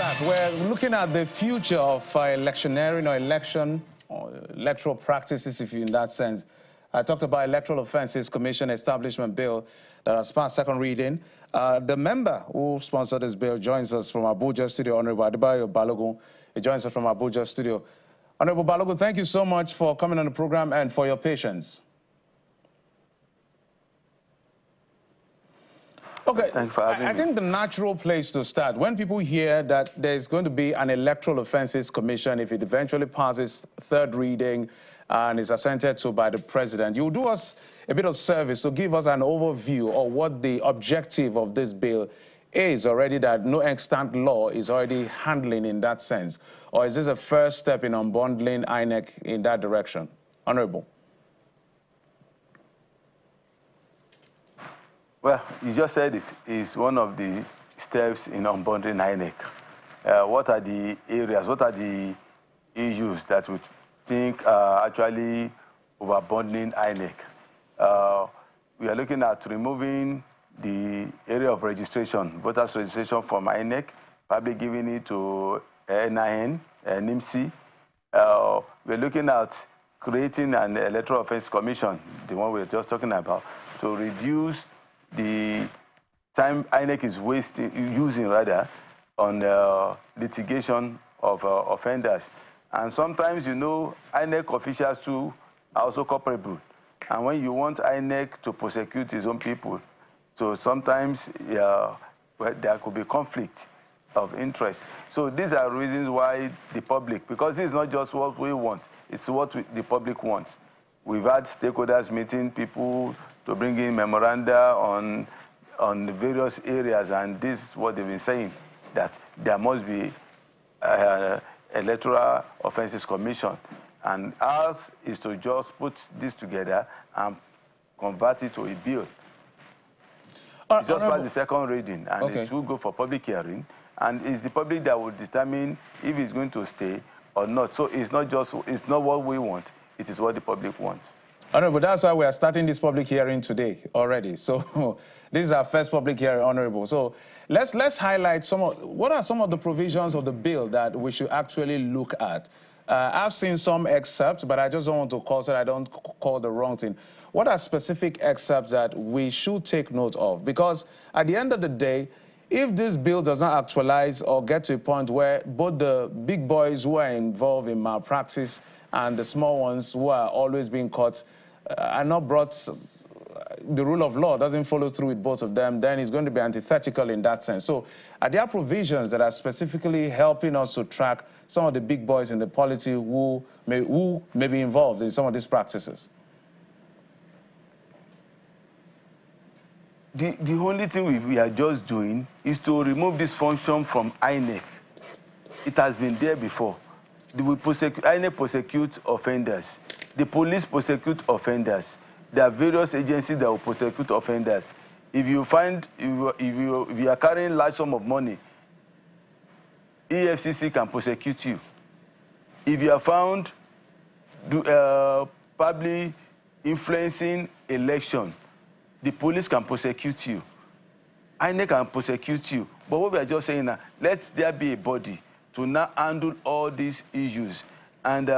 start. We're looking at the future of electioneering or electoral practices, if you in that sense. I talked about Electoral Offences Commission Establishment Bill that has passed second reading. The member who sponsored this bill joins us from Abuja studio, Honorable Adebayo Balogun. He joins us from Abuja studio. Honorable Balogun, thank you so much for coming on the program and for your patience. Okay, I think the natural place to start, when people hear that there's going to be an Electoral Offences Commission, if it eventually passes third reading and is assented to by the president, you'll do us a bit of service to give us an overview of what the objective of this bill is already, that no extant law is already handling in that sense. Or is this a first step in unbundling INEC in that direction? Honorable. Well, you just said it is one of the steps in unbundling INEC. What are the areas, what are the issues that we think are actually overbundling INEC? We are looking at removing the area of registration, voters registration from INEC, probably giving it to NIN, NIMC. We're looking at creating an Electoral Offences Commission, the one we were just talking about, to reduce the time INEC is using on litigation of offenders. And sometimes, you know, INEC officials too are also culpable. And when you want INEC to prosecute his own people, so sometimes there could be conflict of interest. So these are reasons why the public, because it's not just what we want, it's what the public wants. We've had stakeholders meeting, people to bring in memoranda on various areas, and this is what they've been saying, that there must be Electoral Offences Commission. And ours is to just put this together and convert it to a bill. It just passed the second reading, and it will go for public hearing, and it's the public that will determine if it's going to stay or not. So it's not what we want, it is what the public wants. Honorable, that's why we are starting this public hearing today already. So this is our first public hearing, Honorable. So let's highlight what are some of the provisions of the bill that we should actually look at. I've seen some excerpts, but I just don't want to call so I don't call the wrong thing. What are specific excerpts that we should take note of? Because at the end of the day, if this bill does not actualize or get to a point where both the big boys who are involved in malpractice and the small ones who are always being caught are not brought, the rule of law doesn't follow through with both of them, then it's going to be antithetical in that sense. So are there provisions that are specifically helping us to track some of the big boys in the polity who may be involved in some of these practices? The only thing we are just doing is to remove this function from INEC. It has been there before. INEC prosecutes offenders. The police prosecute offenders. There are various agencies that will prosecute offenders. If you are carrying large sum of money, EFCC can prosecute you. If you are found probably influencing election, the police can prosecute you. INEC can prosecute you. But what we are just saying now, let there be a body to now handle all these issues and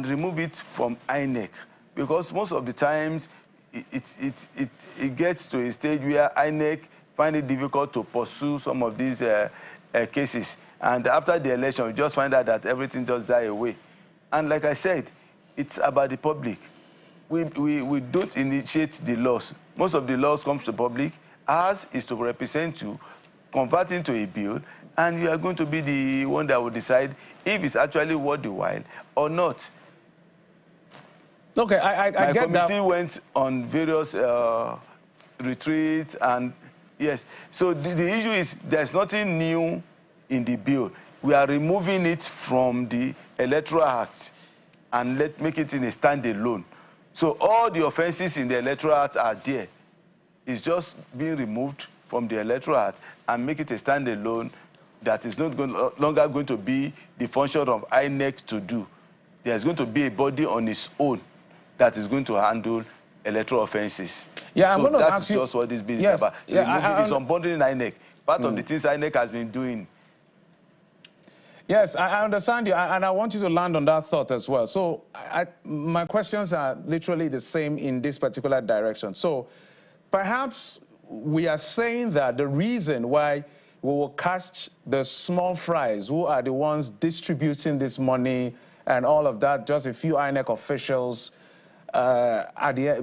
remove it from INEC. Because most of the times, it gets to a stage where INEC find it difficult to pursue some of these cases. And after the election, we just find out that everything just die away. And like I said, it's about the public. We don't initiate the laws. Most of the laws come to the public. Ours is to represent you, convert into a bill, and you are going to be the one that will decide if it's actually worth the while or not. Okay, I get that. My committee went on various retreats, and yes. So the issue is there's nothing new in the bill. We are removing it from the Electoral Act and make it in a standalone. So all the offenses in the Electoral Act are there. It's just being removed from the Electoral Act and make it a standalone that is not longer going to be the function of INEC to do. There's going to be a body on its own that is going to handle electoral offenses. Yeah, so that's just what this bill is about. Yeah, it's unbundling INEC. Part of the things INEC has been doing Yes, I understand you, and I want you to land on that thought as well. So my questions are literally the same in this particular direction. So perhaps we are saying that the reason why we will catch the small fries who are the ones distributing this money and all of that, just a few INEC officials,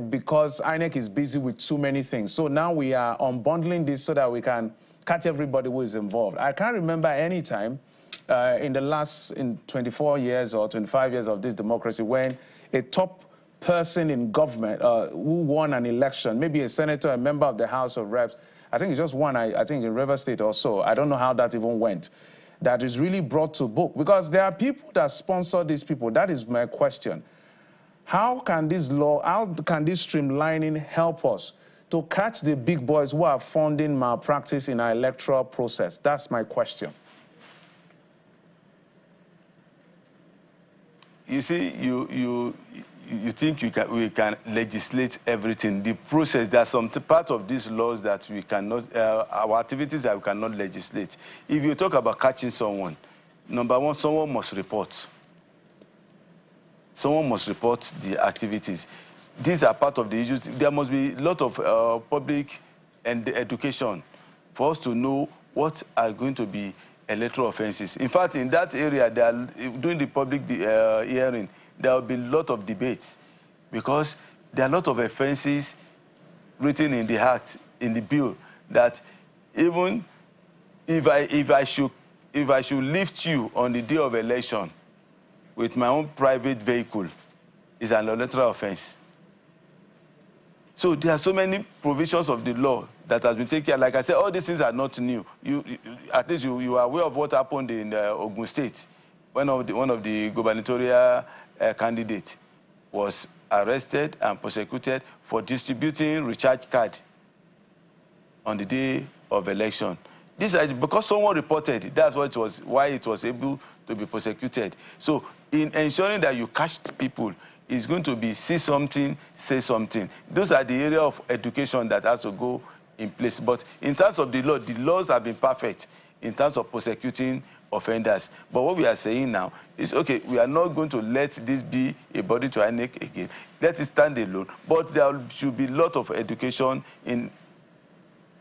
because INEC is busy with too many things. So now we are unbundling this so that we can catch everybody who is involved. I can't remember any time in the last 24 years or 25 years of this democracy when a top person in government who won an election, maybe a senator, a member of the House of Reps, I think it's just one, I think in River State or so, I don't know how that even went, that is really brought to book. Because there are people that sponsor these people. That is my question. How can this streamlining help us to catch the big boys who are funding malpractice in our electoral process? That's my question. You see, you think we can legislate everything. The process, there are some part of these laws that we cannot, our activities that we cannot legislate. If you talk about catching someone, number one, someone must report. Someone must report the activities. These are part of the issues. There must be a lot of public and education for us to know what are going to be electoral offences. In fact, in that area, during the public hearing, there will be a lot of debates because there are a lot of offences written in the act, in the bill, that even if I should lift you on the day of election with my own private vehicle, is an electoral offence. So there are so many provisions of the law that has been taken care. Like I said, all these things are not new. At least you are aware of what happened in Ogun State. One of the gubernatorial candidates was arrested and prosecuted for distributing recharge card on the day of election. This is because someone reported. That's why it was able to be prosecuted. So in ensuring that you catch people, is going to be see something, say something. Those are the area of education that has to go in place. But in terms of the laws have been perfect in terms of prosecuting offenders. But what we are saying now is, okay, we are not going to let this be a body to INEC again. Let it stand alone. But there should be a lot of education in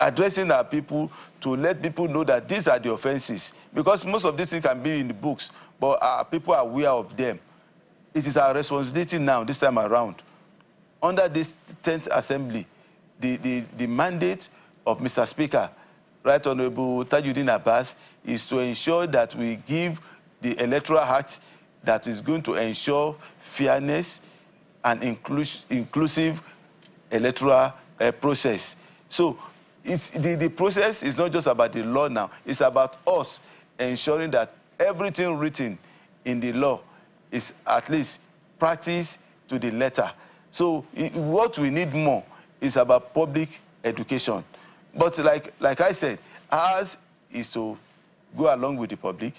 addressing our people to let people know that these are the offenses. Because most of these things can be in the books, but our people are aware of them. It is our responsibility now, this time around, under this 10th Assembly, the mandate of Mr. Speaker, Right Honorable Tajuddin Abbas, is to ensure that we give the Electoral Act that is going to ensure fairness and inclusive electoral process. So the process is not just about the law now, it's about us ensuring that everything written in the law is at least practiced to the letter. So what we need more is about public education. But like I said, ours is to go along with the public.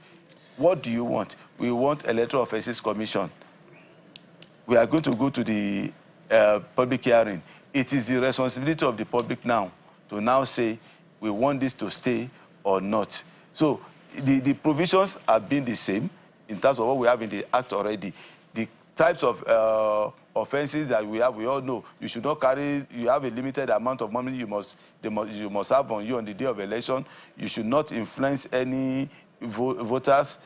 What do you want? We want Electoral Offences Commission. We are going to go to the public hearing. It is the responsibility of the public now to now say we want this to stay or not. So the provisions have been the same in terms of what we have in the Act already. The types of offenses that we have, we all know. You should not carry, you have a limited amount of money you must have on you on the day of election. You should not influence any voters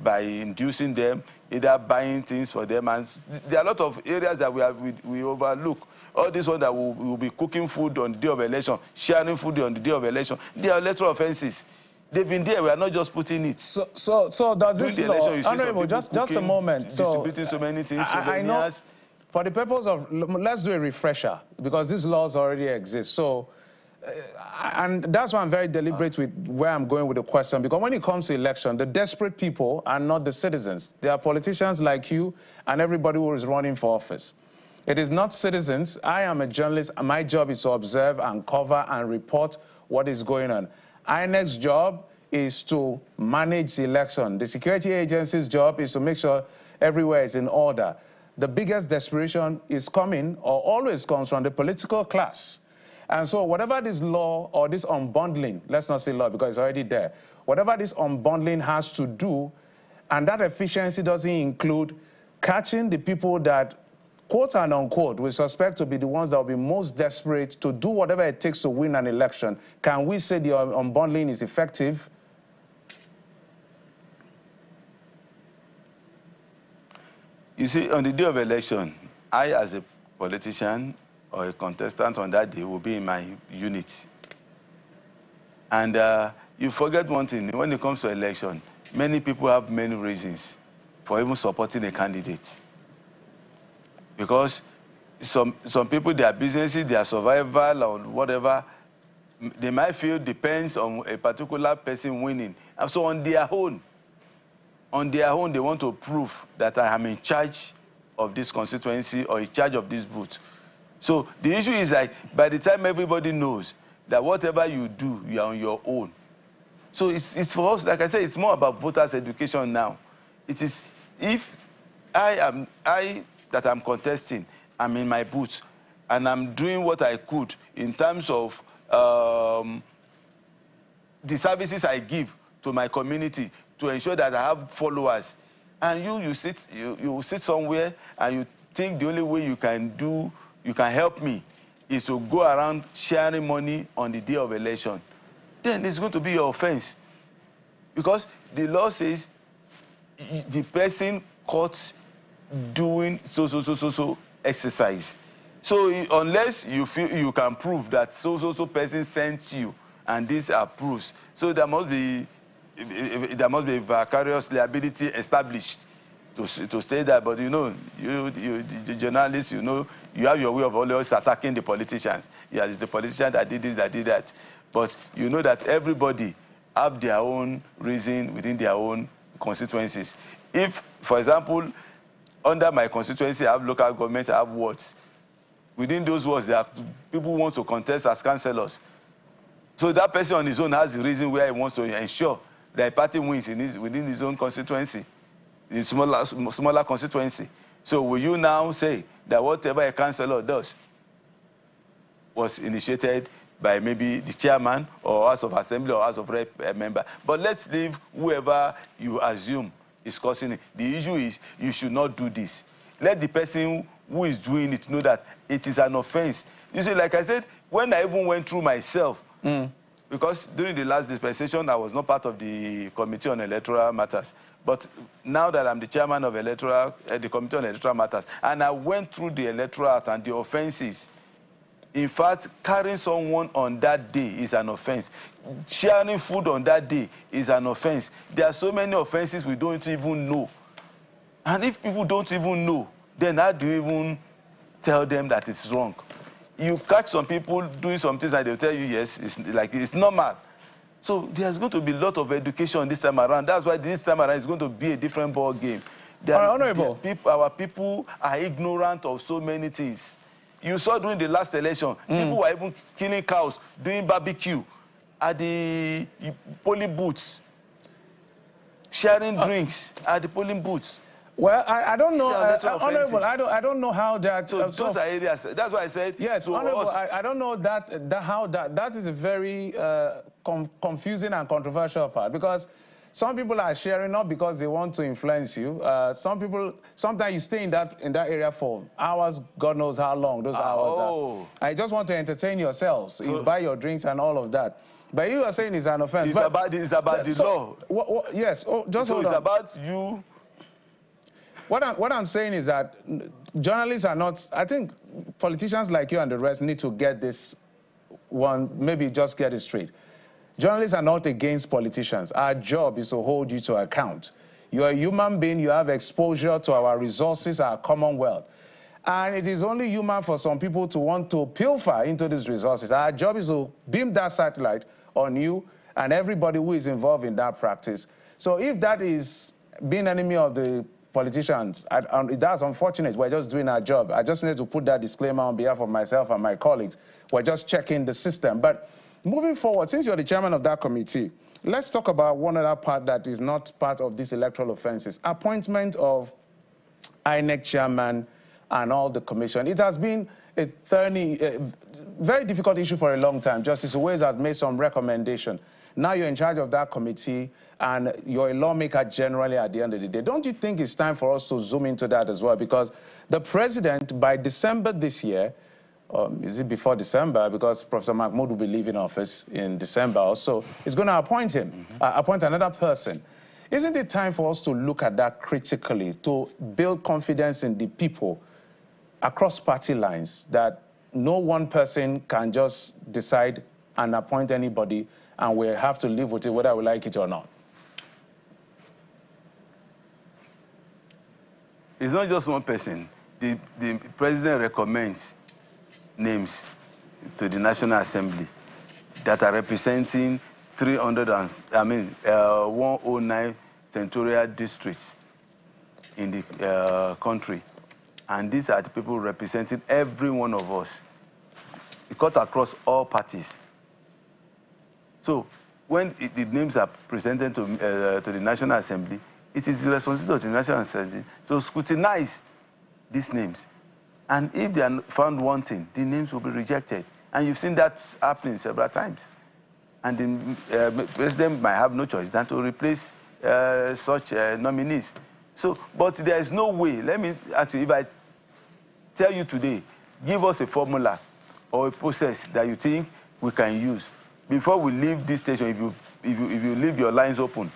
by inducing them, either buying things for them. And there are a lot of areas that we overlook. All this one that will be cooking food on the day of election, sharing food on the day of election, they are electoral offenses. They've been there. We are not just putting it. So does this law, Honorable, just a moment. Distributing so many things. I know, for the purpose of, let's do a refresher, because these laws already exist. So, and that's why I'm very deliberate with where I'm going with the question, because when it comes to election, the desperate people are not the citizens. They are politicians like you and everybody who is running for office. It is not citizens. I am a journalist. My job is to observe and cover and report what is going on. INEC's job is to manage the election. The security agency's job is to make sure everywhere is in order. The biggest desperation is coming, or always comes, from the political class. And so whatever this law or this unbundling, let's not say law because it's already there, whatever this unbundling has to do, and that efficiency doesn't include catching the people that, quote and unquote, we suspect to be the ones that will be most desperate to do whatever it takes to win an election. Can we say the unbundling is effective? You see, on the day of election, I, as a politician or a contestant on that day, will be in my unit. And you forget one thing, when it comes to election, many people have many reasons for even supporting a candidate. Because some people, their businesses, their survival or whatever, they might feel depends on a particular person winning. And so on their own, they want to prove that I am in charge of this constituency or in charge of this booth. So the issue is like, by the time everybody knows that whatever you do, you are on your own. So it's for us, like I said, it's more about voters' education now. It is, if I that I'm contesting, I'm in my booth, and I'm doing what I could in terms of the services I give to my community to ensure that I have followers. And you sit somewhere and you think the only way you can help me is to go around sharing money on the day of election. Then it's going to be your offense. Because the law says the person caught doing so exercise. So unless you feel you can prove that so person sent you and this approves, so there must be vicarious liability established to say that. But you know, the journalists, you know, you have your way of always attacking the politicians. Yeah, it's the politician that did this, that did that. But you know that everybody have their own reason within their own constituencies. If, for example, under my constituency, I have local government, I have wards. Within those wards, there are people who want to contest as councillors. So that person on his own has the reason where he wants to ensure that a party wins within his own constituency, the smaller constituency. So will you now say that whatever a councillor does was initiated by maybe the chairman or House of Assembly or House of Rep member? But let's leave whoever you assume is causing it. The issue is you should not do this. Let the person who is doing it know that it is an offense. You see, like I said, when I even went through myself, because during the last dispensation, I was not part of the Committee on Electoral Matters. But now that I'm the chairman of the Committee on Electoral Matters, and I went through the Electoral Act and the offenses. In fact, carrying someone on that day is an offense. Sharing food on that day is an offense. There are so many offenses we don't even know. And if people don't even know, then how do you even tell them that it's wrong? You catch some people doing some things and they'll tell you, yes, it's normal. So there's going to be a lot of education this time around. That's why this time around it's going to be a different ball game. Honorable. Our people are ignorant of so many things. You saw during the last election, people were even killing cows, doing barbecue at the polling booths, sharing drinks at the polling booths. Well, I don't know, Honorable, I don't know how that... So those are areas, that's why I said... Yes, Honorable, I don't know how that is a very confusing and controversial part, because some people are sharing not because they want to influence you. Sometimes you stay in that area for hours, God knows how long those hours are. I just want to entertain yourselves. So, you buy your drinks and all of that. But you are saying it's an offense. It's about the law. Yes, just hold on. So it's about you... What I'm saying is that journalists are not... I think politicians like you and the rest need to get this one, maybe just get it straight. Journalists are not against politicians. Our job is to hold you to account. You're a human being. You have exposure to our resources, our commonwealth. And it is only human for some people to want to pilfer into these resources. Our job is to beam that satellite on you and everybody who is involved in that practice. So if that is being enemy of the politicians, that's unfortunate. We're just doing our job. I just need to put that disclaimer on behalf of myself and my colleagues. We're just checking the system. But moving forward, since you're the chairman of that committee, let's talk about one other part that is not part of these electoral offenses. Appointment of INEC chairman and all the commission. It has been a thorny, very difficult issue for a long time. Justice Uwais has made some recommendation. Now you're in charge of that committee, and you're a lawmaker generally at the end of the day. Don't you think it's time for us to zoom into that as well? Because the president, by December this year, is it before December? Because Professor Mahmoud will be leaving office in December also, is going to appoint him, appoint another person. Isn't it time for us to look at that critically, to build confidence in the people across party lines, that no one person can just decide and appoint anybody, and we have to live with it whether we like it or not? It's not just one person. The president recommends names to the National Assembly that are representing 109 senatorial districts in the country. And these are the people representing every one of us. It cut across all parties. So when the names are presented to the National Assembly, it is the responsibility of the National Assembly to scrutinize these names. And if they are found wanting, the names will be rejected. And you've seen that happening several times. And the president might have no choice than to replace such nominees. So, but there is no way. Let me actually, if I tell you today, give us a formula or a process that you think we can use before we leave this station. If you leave your lines open,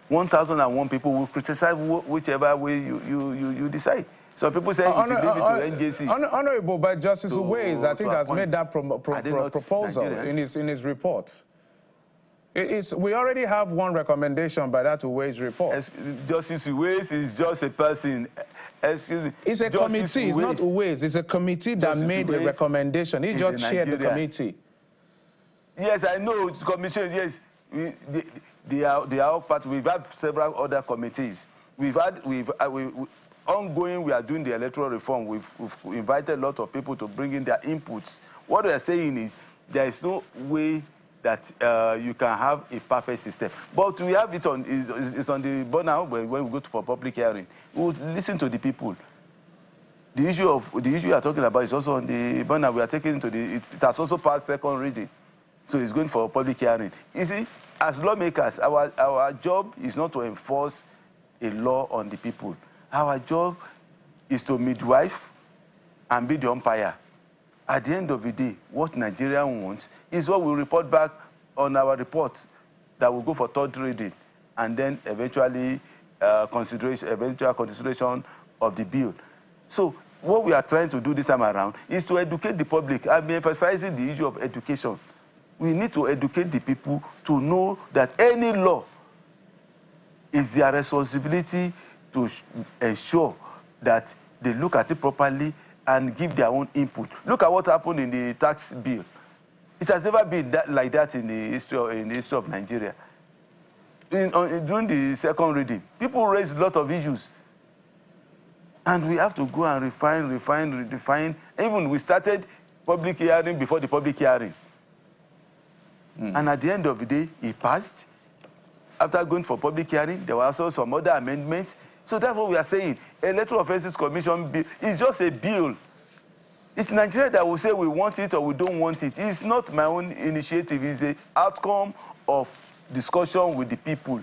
1,001 people will criticize whichever way you decide. Some people say we should leave it to NJC. Honorable, but Justice Uwais, I think, has made that proposal in his report. We already have one recommendation by that Uwais report. Justice Uwais is just a person. Excuse me. It's a committee. It's not Uwais. It's a committee that made a recommendation. He just chaired the committee. Yes, I know. It's commission. Yes, they are all part. We've had several other committees. Ongoing, we are doing the electoral reform. We've invited a lot of people to bring in their inputs. What we are saying is there is no way that you can have a perfect system. But we have it on, it's on the board now when we go for public hearing. We will listen to the people. The issue you are talking about is also on the board now. We are taking it has also passed second reading. So it's going for a public hearing. You see, as lawmakers, our job is not to enforce a law on the people. Our job is to midwife and be the umpire. At the end of the day, what Nigeria wants is what we report back on our report that will go for third reading, and then eventually eventual consideration of the bill. So what we are trying to do this time around is to educate the public. I'm emphasizing the issue of education. We need to educate the people to know that any law is their responsibility to ensure that they look at it properly and give their own input. Look at what happened in the tax bill. It has never been like that in the history of Nigeria. During the second reading, people raised a lot of issues. And we have to go and refine, redefine. Even we started public hearing before the public hearing. And at the end of the day, it passed. After going for public hearing, there were also some other amendments. So that's what we are saying. Electoral Offences Commission bill is just a bill. It's Nigeria that will say we want it or we don't want it. It's not my own initiative. It's the outcome of discussion with the people.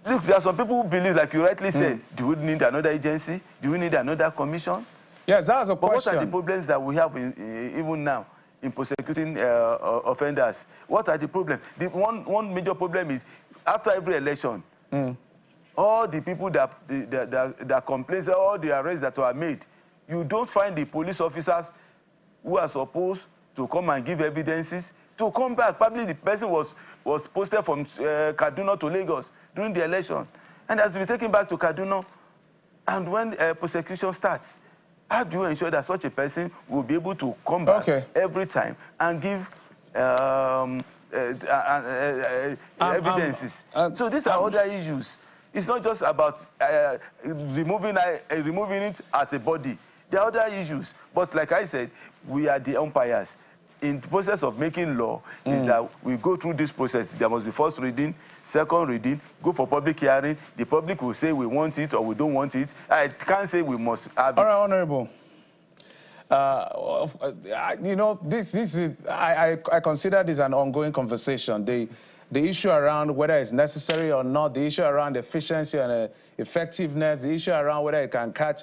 Look, there are some people who believe, like you rightly said, do we need another agency? Do we need another commission? Yes, that's a question. But what are the problems that we have even now in prosecuting offenders? What are the problems? One major problem is after every election, all the people that complain, all the arrests that were made, you don't find the police officers who are supposed to come and give evidences to come back. Probably the person was posted from Kaduna to Lagos during the election and has been taken back to Kaduna. And when prosecution starts, how do you ensure that such a person will be able to come back every time and give evidences? So these are other issues. It's not just about removing it as a body. There are other issues. But like I said, we are the umpires. In the process of making law is that we go through this process. There must be first reading, second reading, go for public hearing. The public will say we want it or we don't want it. I can't say we must have it. All right, Honorable. You know, this is, I consider this an ongoing conversation. The issue around whether it's necessary or not, the issue around efficiency and effectiveness, the issue around whether it can catch,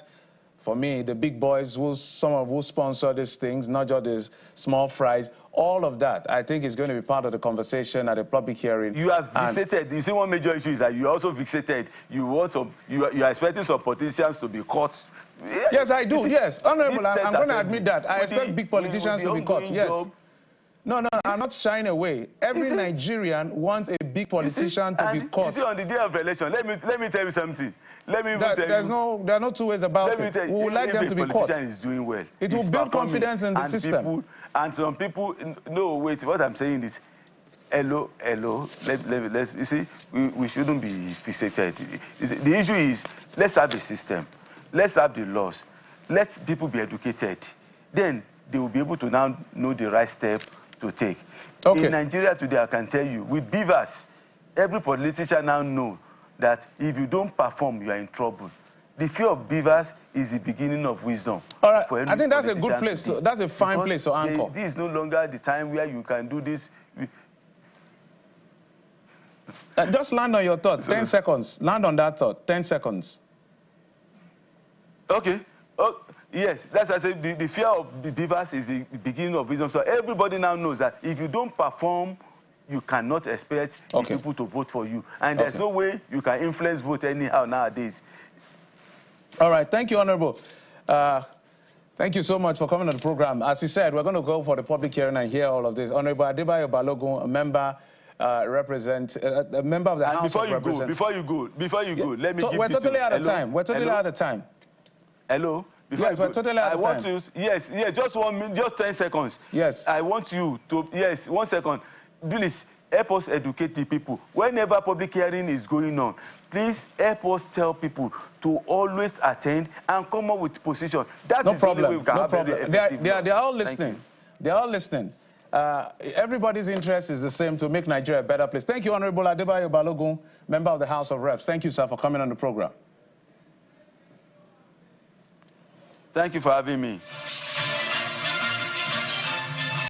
for me, the big boys, some of who sponsor these things, not just the small fries, all of that, I think is going to be part of the conversation at a public hearing. You have fixated. You see, one major issue is that you also fixated. You are expecting some politicians to be caught. Yes, I do. Yes, Honorable, I'm going to admit that. I expect big politicians to be caught. Yes. No, I'm not shying away. Every Nigerian wants a big politician to be caught. You see, on the day of election, let me tell you something. There are no two ways about it. We would like them to be caught. Politician is doing well. It will build confidence in the system. And some people, no, wait, what I'm saying is, hello, let's, you see, we shouldn't be fixated. You see, the issue is, let's have a system. Let's have the laws. Let people be educated. Then they will be able to now know the right step to take. Okay. In Nigeria today, I can tell you, with beavers, every politician now knows that if you don't perform, you are in trouble. The fear of beavers is the beginning of wisdom. All right, I think that's a good place. That's a fine place to anchor. This is no longer the time where you can do this. Just land on your thought. 10 seconds. Land on that thought. 10 seconds. Okay. Oh, yes, that's I said. The fear of the beavers is the beginning of wisdom. So everybody now knows that if you don't perform, you cannot expect the people to vote for you. And there's no way you can influence vote anyhow nowadays. All right. Thank you, Honorable. Thank you so much for coming on the program. As you said, we're going to go for the public hearing and hear all of this. Honorable Adebayo Balogun, a member, a member of the House of Representatives. Before you go, let me give we're totally out of time. We're totally out of time. Hello? Yes, we're totally out of time. I want you, yes, just 1 minute, just 10 seconds. Yes. I want you to, yes, 1 second. Please, help us educate the people. Whenever public hearing is going on, please help us tell people to always attend and come up with position. That is the only way we can have very effective laws. They are all listening. They are all listening. Everybody's interest is the same, to make Nigeria a better place. Thank you, Honorable Adebayo Balogun, member of the House of Reps. Thank you, sir, for coming on the program. Thank you for having me.